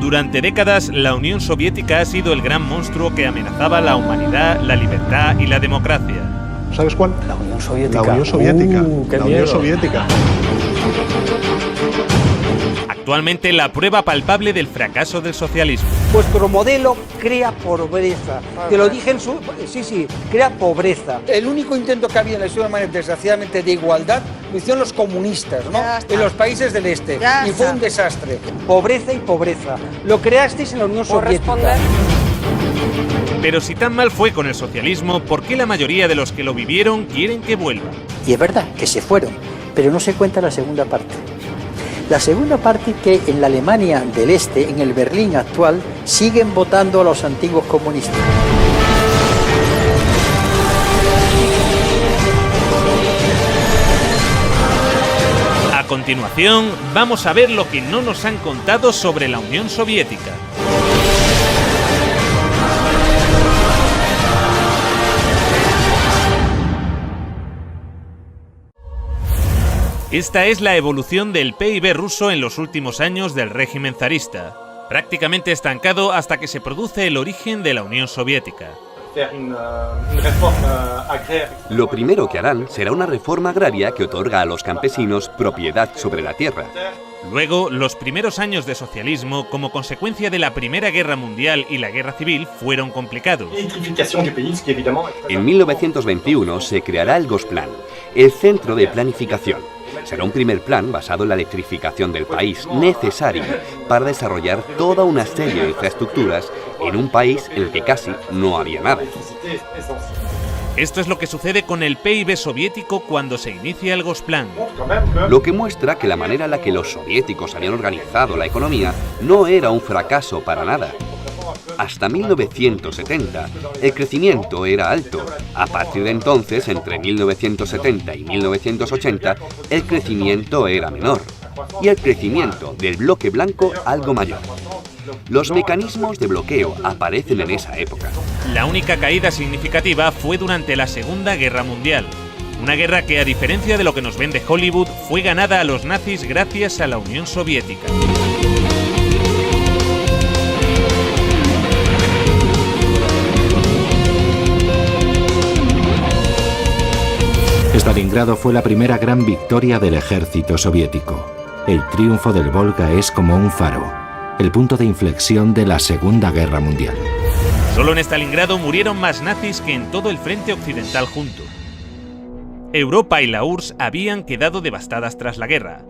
Durante décadas, la Unión Soviética ha sido el gran monstruo que amenazaba la humanidad, la libertad y la democracia. ¿Sabes cuál? La Unión Soviética. La Unión Soviética. ¡Qué La miedo! Unión Soviética. Actualmente, la prueba palpable del fracaso del socialismo. Vuestro modelo crea pobreza. Te lo dije en su... Sí, crea pobreza. El único intento que había en la historia humana, desgraciadamente, de igualdad, lo hicieron los comunistas, ¿no? En los países del este. Y fue un desastre. Pobreza y pobreza. Lo creasteis en la Unión Soviética. Pero si tan mal fue con el socialismo, ¿por qué la mayoría de los que lo vivieron quieren que vuelva? Y es verdad que se fueron, pero no se cuenta la segunda parte. La segunda parte, que en la Alemania del Este, en el Berlín actual, siguen votando a los antiguos comunistas. A continuación, vamos a ver lo que no nos han contado sobre la Unión Soviética. Esta es la evolución del PIB ruso en los últimos años del régimen zarista, prácticamente estancado hasta que se produce el origen de la Unión Soviética. Lo primero que harán será una reforma agraria que otorga a los campesinos propiedad sobre la tierra. Luego, los primeros años de socialismo, como consecuencia de la Primera Guerra Mundial y la Guerra Civil, fueron complicados. En 1921 se creará el Gosplan, el Centro de Planificación. Será un primer plan basado en la electrificación del país, necesario para desarrollar toda una serie de infraestructuras en un país en el que casi no había nada. Esto es lo que sucede con el PIB soviético cuando se inicia el Gosplan. Lo que muestra que la manera en la que los soviéticos habían organizado la economía no era un fracaso para nada. Hasta 1970, el crecimiento era alto. A partir de entonces, entre 1970 y 1980, el crecimiento era menor. Y el crecimiento del bloque blanco algo mayor. Los mecanismos de bloqueo aparecen en esa época. La única caída significativa fue durante la Segunda Guerra Mundial. Una guerra que, a diferencia de lo que nos vende Hollywood, fue ganada a los nazis gracias a la Unión Soviética. Stalingrado fue la primera gran victoria del ejército soviético. El triunfo del Volga es como un faro, el punto de inflexión de la Segunda Guerra Mundial. Solo en Stalingrado murieron más nazis que en todo el frente occidental junto. Europa y la URSS habían quedado devastadas tras la guerra.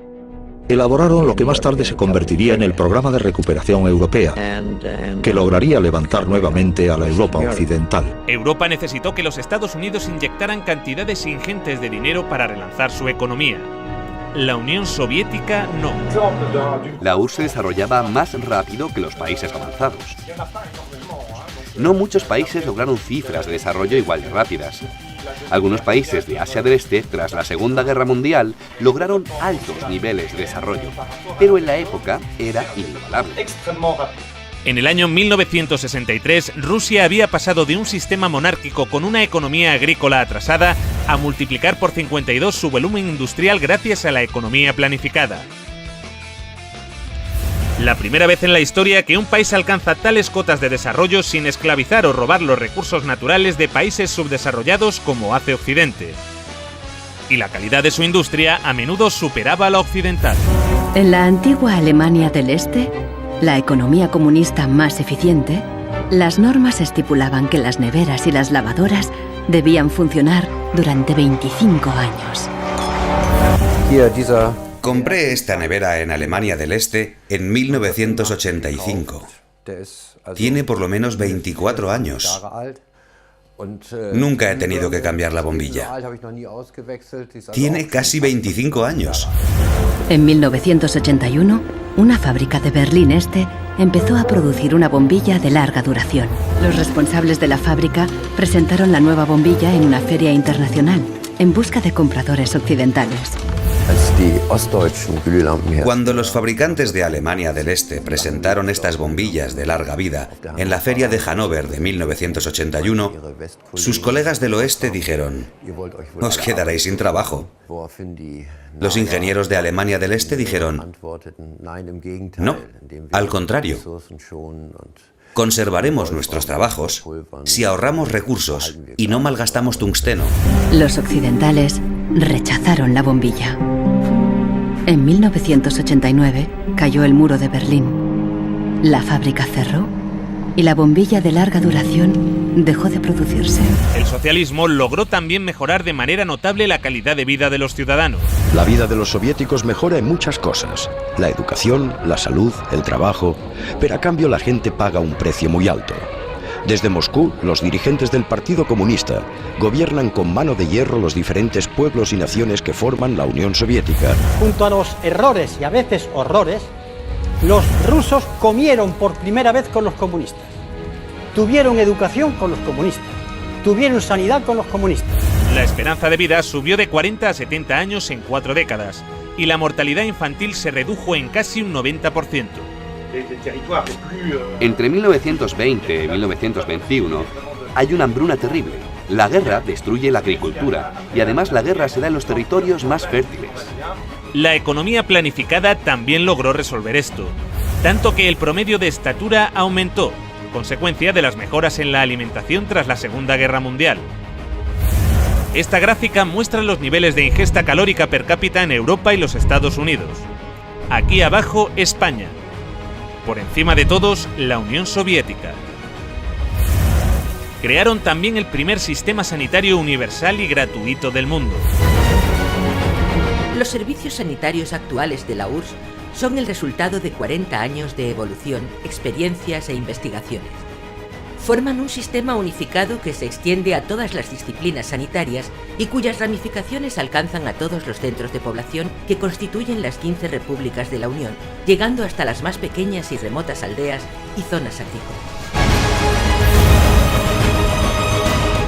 Elaboraron lo que más tarde se convertiría en el Programa de Recuperación Europea, que lograría levantar nuevamente a la Europa occidental. Europa necesitó que los Estados Unidos inyectaran cantidades ingentes de dinero para relanzar su economía. La Unión Soviética no. La URSS se desarrollaba más rápido que los países avanzados. No muchos países lograron cifras de desarrollo igual de rápidas. Algunos países de Asia del Este, tras la Segunda Guerra Mundial, lograron altos niveles de desarrollo, pero en la época era inigualable. En el año 1963, Rusia había pasado de un sistema monárquico con una economía agrícola atrasada a multiplicar por 52 su volumen industrial gracias a la economía planificada. La primera vez en la historia que un país alcanza tales cotas de desarrollo sin esclavizar o robar los recursos naturales de países subdesarrollados como hace Occidente. Y la calidad de su industria a menudo superaba a la occidental. En la antigua Alemania del Este, la economía comunista más eficiente, las normas estipulaban que las neveras y las lavadoras debían funcionar durante 25 años. Compré esta nevera en Alemania del Este en 1985. Tiene por lo menos 24 años. Nunca he tenido que cambiar la bombilla. Tiene casi 25 años. En 1981, una fábrica de Berlín Este empezó a producir una bombilla de larga duración. Los responsables de la fábrica presentaron la nueva bombilla en una feria internacional en busca de compradores occidentales. Cuando los fabricantes de Alemania del Este presentaron estas bombillas de larga vida en la Feria de Hannover de 1981, sus colegas del oeste dijeron: os quedaréis sin trabajo. Los ingenieros de Alemania del Este dijeron: no, al contrario. Conservaremos nuestros trabajos si ahorramos recursos y no malgastamos tungsteno. Los occidentales rechazaron la bombilla. En 1989 cayó el muro de Berlín. La fábrica cerró y la bombilla de larga duración dejó de producirse. El socialismo logró también mejorar de manera notable la calidad de vida de los ciudadanos. La vida de los soviéticos mejora en muchas cosas: la educación, la salud, el trabajo, pero a cambio la gente paga un precio muy alto. Desde Moscú, los dirigentes del Partido Comunista gobiernan con mano de hierro los diferentes pueblos y naciones que forman la Unión Soviética. Junto a los errores y a veces horrores, los rusos comieron por primera vez con los comunistas, tuvieron educación con los comunistas, tuvieron sanidad con los comunistas. La esperanza de vida subió de 40 a 70 años en 4 décadas y la mortalidad infantil se redujo en casi un 90%. Entre 1920 y 1921 hay una hambruna terrible. La guerra destruye la agricultura y además la guerra se da en los territorios más fértiles. La economía planificada también logró resolver esto, tanto que el promedio de estatura aumentó, consecuencia de las mejoras en la alimentación tras la Segunda Guerra Mundial. Esta gráfica muestra los niveles de ingesta calórica per cápita en Europa y los Estados Unidos. Aquí abajo, España. Por encima de todos, la Unión Soviética. Crearon también el primer sistema sanitario universal y gratuito del mundo. Los servicios sanitarios actuales de la URSS son el resultado de 40 años de evolución, experiencias e investigaciones. Forman un sistema unificado que se extiende a todas las disciplinas sanitarias y cuyas ramificaciones alcanzan a todos los centros de población que constituyen las 15 repúblicas de la Unión, llegando hasta las más pequeñas y remotas aldeas y zonas agrícolas.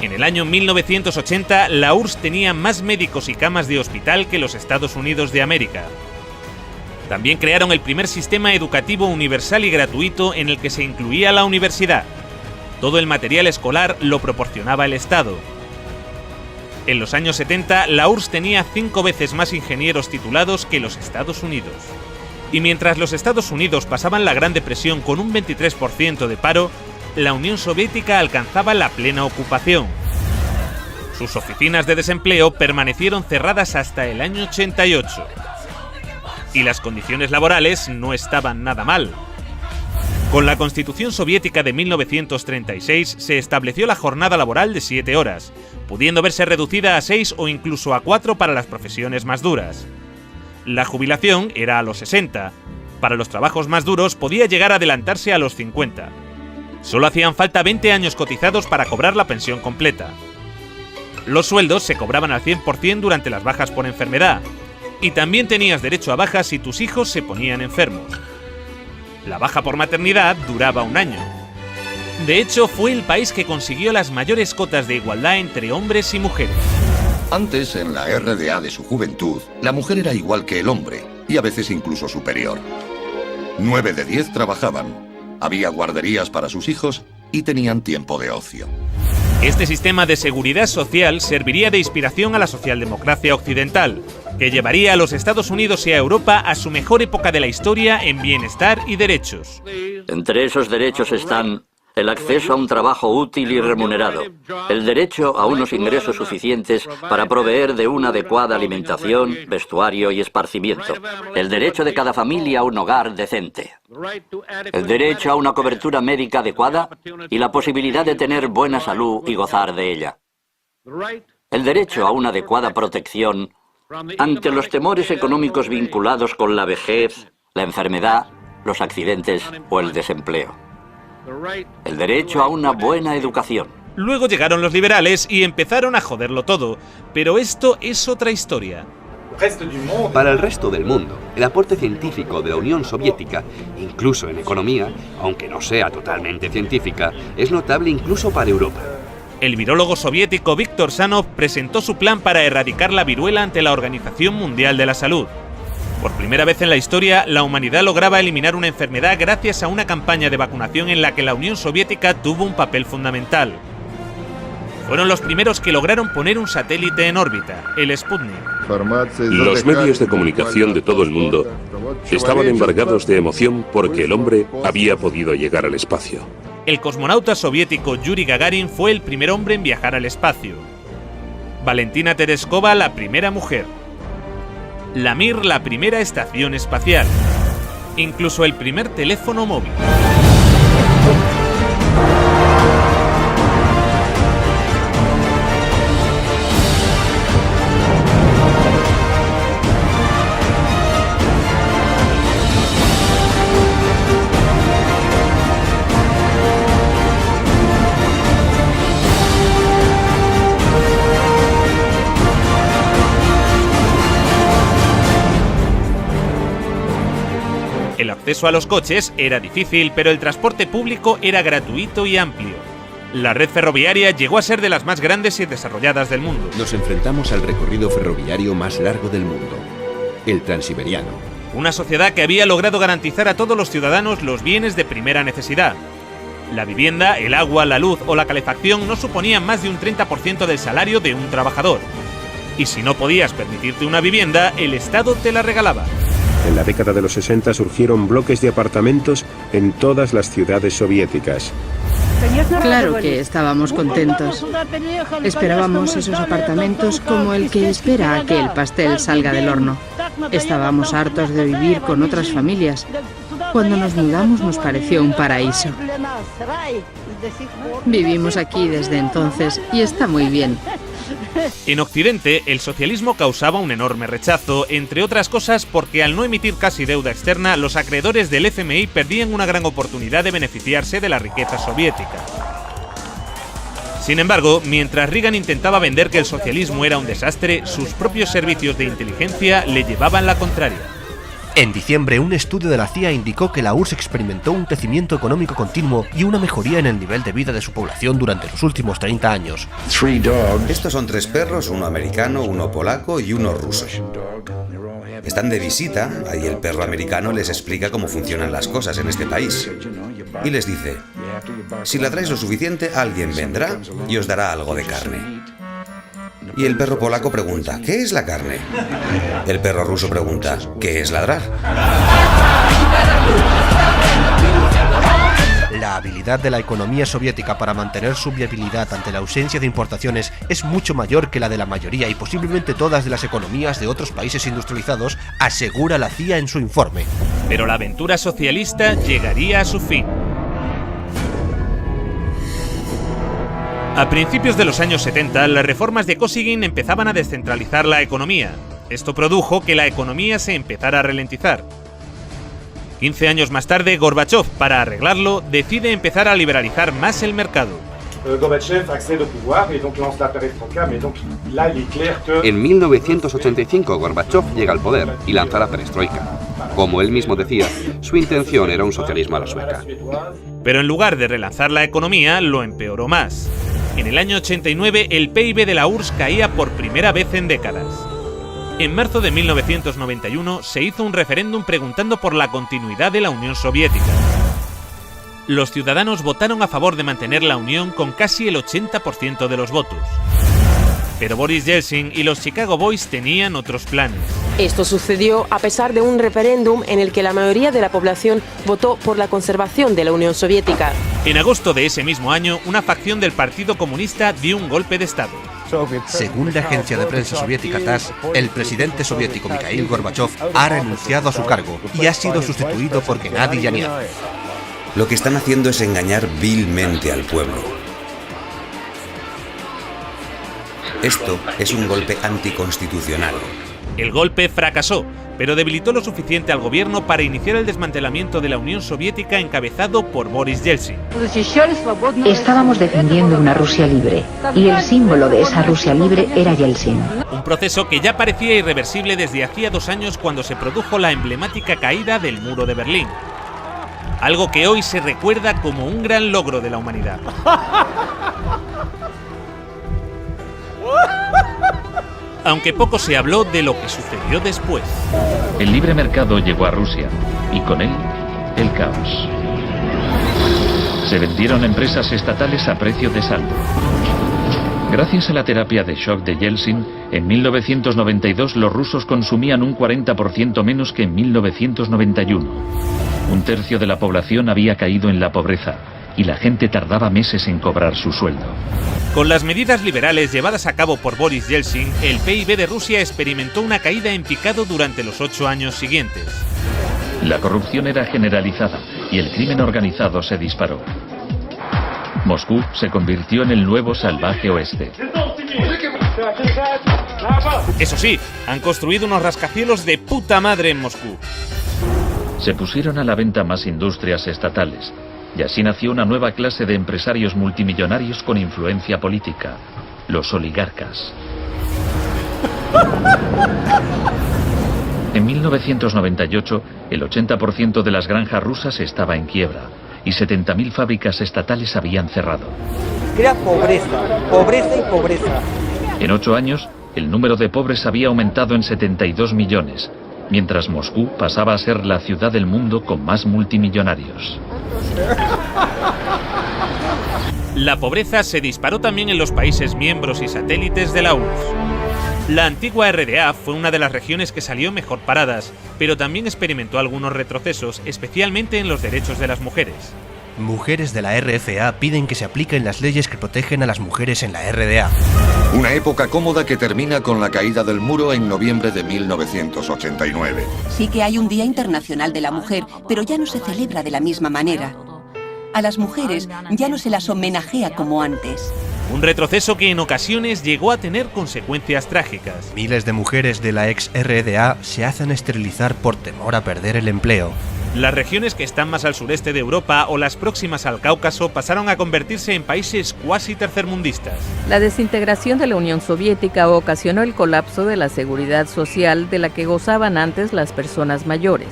En el año 1980, la URSS tenía más médicos y camas de hospital que los Estados Unidos de América. También crearon el primer sistema educativo universal y gratuito en el que se incluía la universidad. Todo el material escolar lo proporcionaba el Estado. En los años 70, la URSS tenía 5 veces más ingenieros titulados que los Estados Unidos. Y mientras los Estados Unidos pasaban la Gran Depresión con un 23% de paro, la Unión Soviética alcanzaba la plena ocupación. Sus oficinas de desempleo permanecieron cerradas hasta el año 88. Y las condiciones laborales no estaban nada mal. Con la Constitución Soviética de 1936 se estableció la jornada laboral de 7 horas, pudiendo verse reducida a 6 o incluso a 4 para las profesiones más duras. La jubilación era a los 60. Para los trabajos más duros podía llegar a adelantarse a los 50. Solo hacían falta 20 años cotizados para cobrar la pensión completa. Los sueldos se cobraban al 100% durante las bajas por enfermedad, y también tenías derecho a bajas si tus hijos se ponían enfermos. La baja por maternidad duraba 1 año. De hecho, fue el país que consiguió las mayores cotas de igualdad entre hombres y mujeres. Antes, en la RDA de su juventud, la mujer era igual que el hombre, y a veces incluso superior. 9 de 10 trabajaban. Había guarderías para sus hijos y tenían tiempo de ocio. Este sistema de seguridad social serviría de inspiración a la socialdemocracia occidental, que llevaría a los Estados Unidos y a Europa a su mejor época de la historia en bienestar y derechos. Entre esos derechos están el acceso a un trabajo útil y remunerado, el derecho a unos ingresos suficientes para proveer de una adecuada alimentación, vestuario y esparcimiento, el derecho de cada familia a un hogar decente, el derecho a una cobertura médica adecuada y la posibilidad de tener buena salud y gozar de ella, el derecho a una adecuada protección ante los temores económicos vinculados con la vejez, la enfermedad, los accidentes o el desempleo. El derecho a una buena educación. Luego llegaron los liberales y empezaron a joderlo todo, pero esto es otra historia. Para el resto del mundo, el aporte científico de la Unión Soviética, incluso en economía, aunque no sea totalmente científica, es notable incluso para Europa. El virólogo soviético Viktor Sanov presentó su plan para erradicar la viruela ante la Organización Mundial de la Salud. Por primera vez en la historia, la humanidad lograba eliminar una enfermedad gracias a una campaña de vacunación en la que la Unión Soviética tuvo un papel fundamental. Fueron los primeros que lograron poner un satélite en órbita, el Sputnik. Los medios de comunicación de todo el mundo estaban embargados de emoción porque el hombre había podido llegar al espacio. El cosmonauta soviético Yuri Gagarin fue el primer hombre en viajar al espacio. Valentina Tereskova, la primera mujer. La Mir, la primera estación espacial. Incluso el primer teléfono móvil. El acceso a los coches era difícil, pero el transporte público era gratuito y amplio. La red ferroviaria llegó a ser de las más grandes y desarrolladas del mundo. Nos enfrentamos al recorrido ferroviario más largo del mundo, el Transiberiano. Una sociedad que había logrado garantizar a todos los ciudadanos los bienes de primera necesidad. La vivienda, el agua, la luz o la calefacción no suponían más de un 30% del salario de un trabajador. Y si no podías permitirte una vivienda, el Estado te la regalaba. En la década de los 60 surgieron bloques de apartamentos en todas las ciudades soviéticas. Claro que estábamos contentos. Esperábamos esos apartamentos como el que espera a que el pastel salga del horno. Estábamos hartos de vivir con otras familias. Cuando nos mudamos nos pareció un paraíso. Vivimos aquí desde entonces y está muy bien. En Occidente, el socialismo causaba un enorme rechazo, entre otras cosas porque al no emitir casi deuda externa, los acreedores del FMI perdían una gran oportunidad de beneficiarse de la riqueza soviética. Sin embargo, mientras Reagan intentaba vender que el socialismo era un desastre, sus propios servicios de inteligencia le llevaban la contraria. En diciembre, un estudio de la CIA indicó que la URSS experimentó un crecimiento económico continuo y una mejoría en el nivel de vida de su población durante los últimos 30 años. Estos son 3 perros, uno americano, uno polaco y uno ruso. Están de visita, ahí el perro americano les explica cómo funcionan las cosas en este país. Y les dice, si ladráis lo suficiente, alguien vendrá y os dará algo de carne. Y el perro polaco pregunta, ¿qué es la carne? El perro ruso pregunta, ¿qué es ladrar? La habilidad de la economía soviética para mantener su viabilidad ante la ausencia de importaciones es mucho mayor que la de la mayoría y posiblemente todas de las economías de otros países industrializados, asegura la CIA en su informe. Pero la aventura socialista llegaría a su fin. A principios de los años 70, las reformas de Kosygin empezaban a descentralizar la economía. Esto produjo que la economía se empezara a ralentizar. 15 años más tarde, Gorbachev, para arreglarlo, decide empezar a liberalizar más el mercado. En 1985, Gorbachev llega al poder y lanza la perestroika. Como él mismo decía, su intención era un socialismo a la sueca. Pero en lugar de relanzar la economía, lo empeoró más. En el año 89, el PIB de la URSS caía por primera vez en décadas. En marzo de 1991 se hizo un referéndum preguntando por la continuidad de la Unión Soviética. Los ciudadanos votaron a favor de mantener la Unión con casi el 80% de los votos. Pero Boris Yeltsin y los Chicago Boys tenían otros planes. Esto sucedió a pesar de un referéndum en el que la mayoría de la población votó por la conservación de la Unión Soviética. En agosto de ese mismo año, una facción del Partido Comunista dio un golpe de Estado. Según la agencia de prensa soviética TASS, el presidente soviético Mikhail Gorbachev ha renunciado a su cargo y ha sido sustituido por Gennady Yanev. Lo que están haciendo es engañar vilmente al pueblo. Esto es un golpe anticonstitucional. El golpe fracasó, pero debilitó lo suficiente al gobierno para iniciar el desmantelamiento de la Unión Soviética encabezado por Boris Yeltsin. Estábamos defendiendo una Rusia libre, y el símbolo de esa Rusia libre era Yeltsin. Un proceso que ya parecía irreversible desde hacía 2 años cuando se produjo la emblemática caída del muro de Berlín. Algo que hoy se recuerda como un gran logro de la humanidad. aunque poco se habló de lo que sucedió después. El libre mercado llegó a Rusia y con él el caos. Se vendieron empresas estatales a precio de saldo. Gracias a la terapia de shock de Yeltsin, en 1992 los rusos consumían un 40% menos que en 1991. Un tercio de la población había caído en la pobreza y la gente tardaba meses en cobrar su sueldo. Con las medidas liberales llevadas a cabo por Boris Yeltsin, el PIB de Rusia experimentó una caída en picado durante los 8 años siguientes. La corrupción era generalizada y el crimen organizado se disparó. Moscú se convirtió en el nuevo salvaje oeste. Eso sí, han construido unos rascacielos de puta madre en Moscú. Se pusieron a la venta más industrias estatales, y así nació una nueva clase de empresarios multimillonarios con influencia política, los oligarcas. En 1998, el 80% de las granjas rusas estaba en quiebra y 70.000 fábricas estatales habían cerrado. Crea pobreza, pobreza y pobreza. En 8 años, el número de pobres había aumentado en 72 millones, mientras Moscú pasaba a ser la ciudad del mundo con más multimillonarios. La pobreza se disparó también en los países miembros y satélites de la URSS. La antigua RDA fue una de las regiones que salió mejor paradas, pero también experimentó algunos retrocesos, especialmente en los derechos de las mujeres. Mujeres de la RFA piden que se apliquen las leyes que protegen a las mujeres en la RDA. Una época cómoda que termina con la caída del muro en noviembre de 1989. Sí que hay un Día Internacional de la Mujer, pero ya no se celebra de la misma manera. A las mujeres ya no se las homenajea como antes. Un retroceso que en ocasiones llegó a tener consecuencias trágicas. Miles de mujeres de la ex RDA se hacen esterilizar por temor a perder el empleo. Las regiones que están más al sureste de Europa o las próximas al Cáucaso pasaron a convertirse en países cuasi tercermundistas. La desintegración de la Unión Soviética ocasionó el colapso de la seguridad social de la que gozaban antes las personas mayores.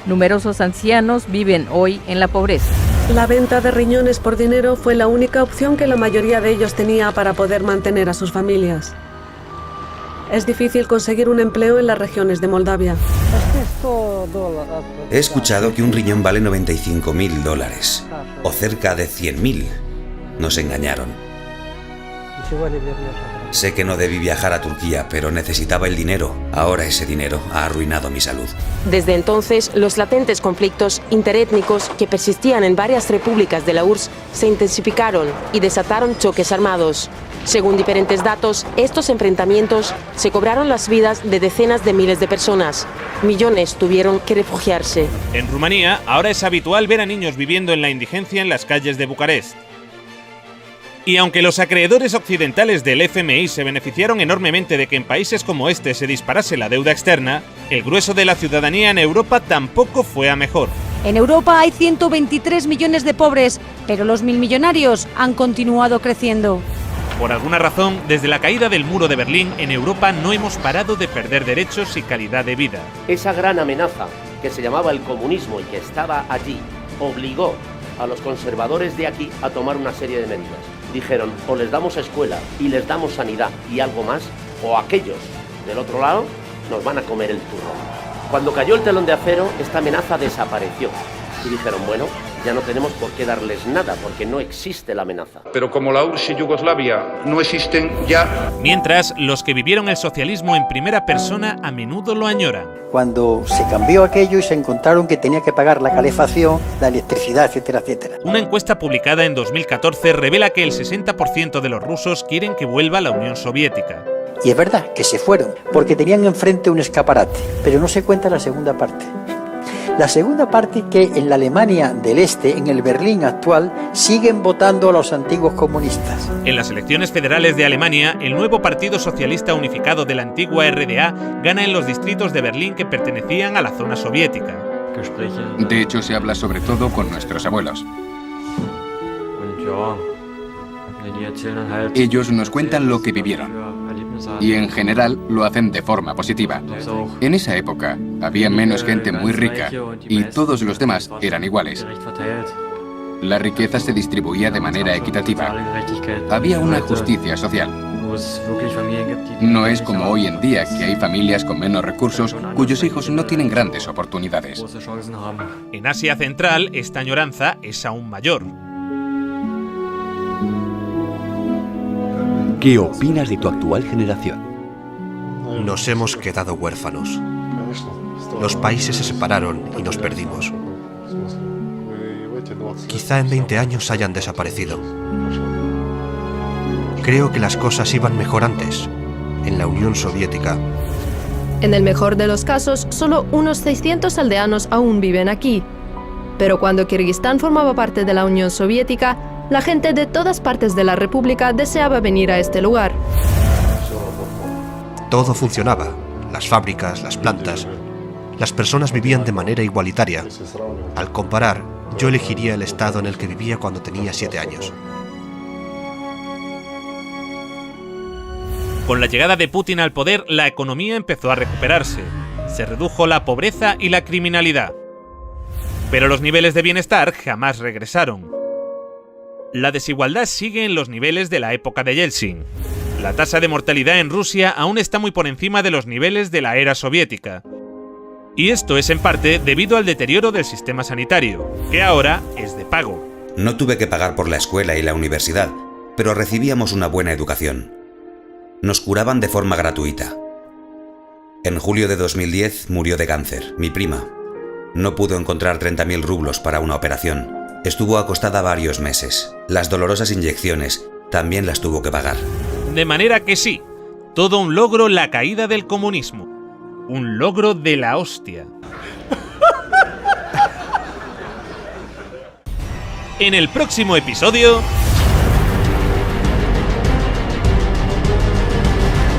Numerosos ancianos viven hoy en la pobreza. La venta de riñones por dinero fue la única opción que la mayoría de ellos tenía para poder mantener a sus familias. Es difícil conseguir un empleo en las regiones de Moldavia. He escuchado que un riñón vale $95.000, o cerca de 100.000. Nos engañaron. Sé que no debí viajar a Turquía, pero necesitaba el dinero. Ahora ese dinero ha arruinado mi salud. Desde entonces, los latentes conflictos interétnicos que persistían en varias repúblicas de la URSS se intensificaron y desataron choques armados. Según diferentes datos, estos enfrentamientos se cobraron las vidas de decenas de miles de personas. Millones tuvieron que refugiarse. En Rumanía, ahora es habitual ver a niños viviendo en la indigencia en las calles de Bucarest. Y aunque los acreedores occidentales del FMI se beneficiaron enormemente de que en países como este se disparase la deuda externa, el grueso de la ciudadanía en Europa tampoco fue a mejor. En Europa hay 123 millones de pobres, pero los milmillonarios han continuado creciendo. Por alguna razón, desde la caída del muro de Berlín, en Europa no hemos parado de perder derechos y calidad de vida. Esa gran amenaza que se llamaba el comunismo y que estaba allí, obligó a los conservadores de aquí a tomar una serie de medidas. Dijeron, o les damos escuela y les damos sanidad y algo más, o aquellos del otro lado nos van a comer el turrón. Cuando cayó el telón de acero, esta amenaza desapareció. Y dijeron, bueno, ya no tenemos por qué darles nada, porque no existe la amenaza. Pero como la URSS y Yugoslavia no existen ya... Mientras, los que vivieron el socialismo en primera persona a menudo lo añoran. Cuando se cambió aquello y se encontraron que tenía que pagar la calefacción, la electricidad, etcétera, etcétera. Una encuesta publicada en 2014 revela que el 60% de los rusos quieren que vuelva la Unión Soviética. Y es verdad que se fueron, porque tenían enfrente un escaparate, pero no se cuenta la segunda parte. La segunda parte que en la Alemania del Este, en el Berlín actual, siguen votando a los antiguos comunistas. En las elecciones federales de Alemania, el nuevo Partido Socialista Unificado de la antigua RDA gana en los distritos de Berlín que pertenecían a la zona soviética. De hecho, se habla sobre todo con nuestros abuelos. Ellos nos cuentan lo que vivieron. Y en general lo hacen de forma positiva. En esa época había menos gente muy rica y todos los demás eran iguales. La riqueza se distribuía de manera equitativa. Había una justicia social. No es como hoy en día, que hay familias con menos recursos cuyos hijos no tienen grandes oportunidades. En Asia Central, esta añoranza es aún mayor. ¿Qué opinas de tu actual generación? Nos hemos quedado huérfanos. Los países se separaron y nos perdimos. Quizá en 20 años hayan desaparecido. Creo que las cosas iban mejor antes, en la Unión Soviética. En el mejor de los casos, solo unos 600 aldeanos aún viven aquí. Pero cuando Kirguistán formaba parte de la Unión Soviética, la gente de todas partes de la República deseaba venir a este lugar. Todo funcionaba. Las fábricas, las plantas. Las personas vivían de manera igualitaria. Al comparar, yo elegiría el estado en el que vivía cuando tenía 7 años. Con la llegada de Putin al poder, la economía empezó a recuperarse. Se redujo la pobreza y la criminalidad. Pero los niveles de bienestar jamás regresaron. La desigualdad sigue en los niveles de la época de Yeltsin. La tasa de mortalidad en Rusia aún está muy por encima de los niveles de la era soviética. Y esto es en parte debido al deterioro del sistema sanitario, que ahora es de pago. No tuve que pagar por la escuela y la universidad, pero recibíamos una buena educación. Nos curaban de forma gratuita. En julio de 2010 murió de cáncer, mi prima. No pudo encontrar 30.000 rublos para una operación. Estuvo acostada varios meses. Las dolorosas inyecciones también las tuvo que pagar. De manera que sí, todo un logro la caída del comunismo. Un logro de la hostia. En el próximo episodio...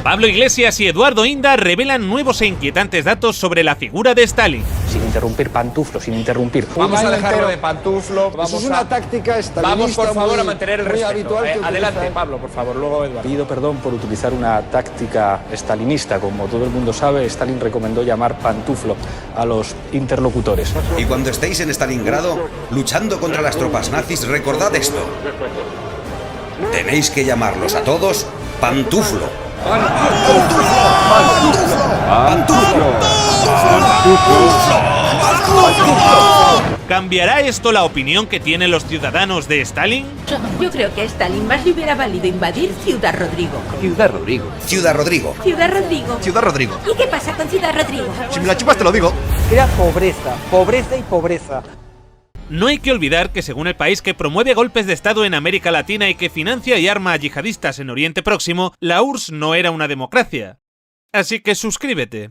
Pablo Iglesias y Eduardo Inda revelan nuevos e inquietantes datos sobre la figura de Stalin. Sin interrumpir, Pantuflo, sin interrumpir. Vamos a dejarlo de Pantuflo. Eso es una táctica estalinista. Vamos, por favor, a mantener el respeto. Adelante, Pablo, por favor, luego Eduardo. Pido perdón por utilizar una táctica estalinista. Como todo el mundo sabe, Stalin recomendó llamar Pantuflo a los interlocutores. Y cuando estéis en Stalingrado, luchando contra las tropas nazis, recordad esto. Tenéis que llamarlos a todos Pantuflo. ¿Cambiará esto la opinión que tienen los ciudadanos de Stalin? Yo creo que a Stalin más le hubiera valido invadir Ciudad Rodrigo. Ciudad Rodrigo. Ciudad Rodrigo. Ciudad Rodrigo. Ciudad Rodrigo. ¿Y qué pasa con Ciudad Rodrigo? Si me la chupas te lo digo. Era pobreza, pobreza y pobreza. No hay que olvidar que según el país que promueve golpes de Estado en América Latina y que financia y arma a yihadistas en Oriente Próximo, la URSS no era una democracia. Así que suscríbete.